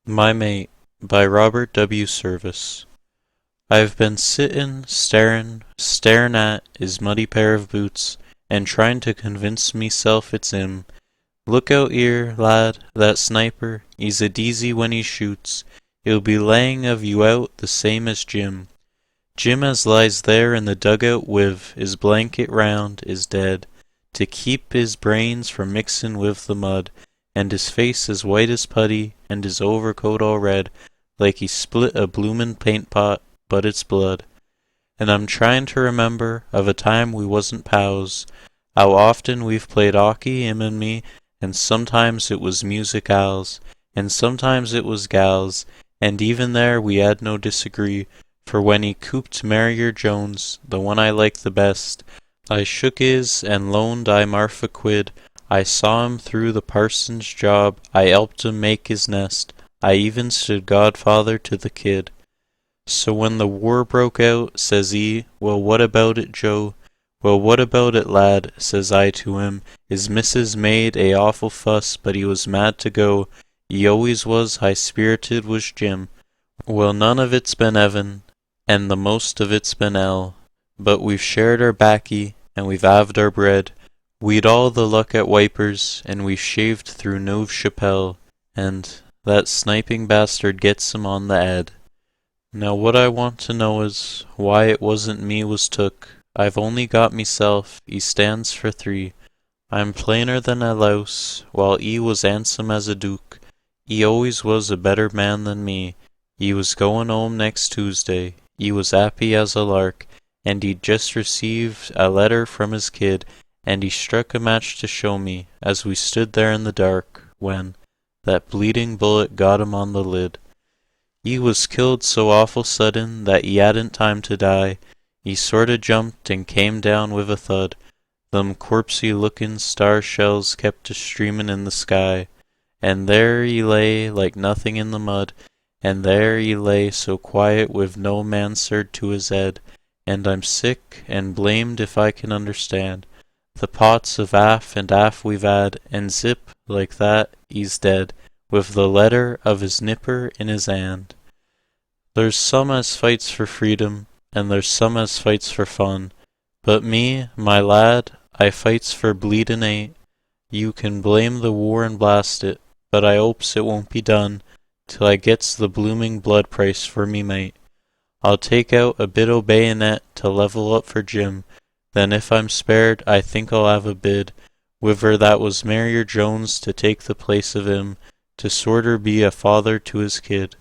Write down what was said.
My Mate by Robert W. Service. I've been sittin', starin' at his muddy pair of boots, and tryin' to convince meself it's 'im. Look out 'ere, lad, that sniper, 'e's a deasy when 'e shoots. 'E'll be laying of you out the same as Jim. Jim as lies there in the dug-out wiv 'is blanket round, is dead, to keep 'is brains from mixin' wiv the mud, and his face as white as putty, and his overcoat all red, like he split a bloomin' paint pot, but it's blood. And I'm tryin' to remember of a time we wasn't pals, 'ow often we've played 'ockey, 'im and me, and sometimes it was musicals, and sometimes it was gals, and even there we 'ad no disagree, for when he cooped Marrier Jones, the one I liked the best, I shook 'is and loaned I Marf a quid. I saw him through the parson's job, I 'elped him make his nest, I even stood godfather to the kid. So when the war broke out, says 'e, "Well, what about it, Joe?" "Well, what about it, lad?" says I to him. His missus made a awful fuss, but he was mad to go. 'E always was high-spirited, was Jim. Well, none of it's been Evan, and the most of it's been El, but we've shared our baccy, and we've 'aved our bread. We'd all the luck at Wipers, and we shaved through Neuve Chapelle, and that sniping bastard gets him on the 'ead. Now what I want to know is, why it wasn't me was took. I've only got meself, 'e stands for 3. I'm plainer than a louse, while 'e was 'andsome as a duke. 'E always was a better man than me. 'E was goin' 'ome next Tuesday. 'E was 'appy as a lark, and 'e'd just received a letter from his kid, and he struck a match to show me, as we stood there in the dark, when that bleeding bullet got him on the lid. 'E was killed so awful sudden that 'e 'adn't time to die. 'E sorta jumped and came down with a thud. Them corpsey lookin' star shells kept a streamin' in the sky, and there 'e lay like nothing in the mud, and there 'e lay so quiet with no mansard to his 'ead, and I'm sick and blamed if I can understand. The pots of 'alf and 'alf we've 'ad, and zip, like that, 'e's dead, with the letter of his nipper in his 'and. There's some as fights for freedom, and there's some as fights for fun, but me, my lad, I fights for bleedin' 'ate. You can blame the war and blast it, but I 'opes it won't be done till I gets the blooming blood price for me mate. I'll take out a bit o' bayonet to level up for Jim. Then if I'm spared, I think I'll 'ave a bid, whether that was Marrier Jones to take the place of 'im, to sorter be a father to his kid.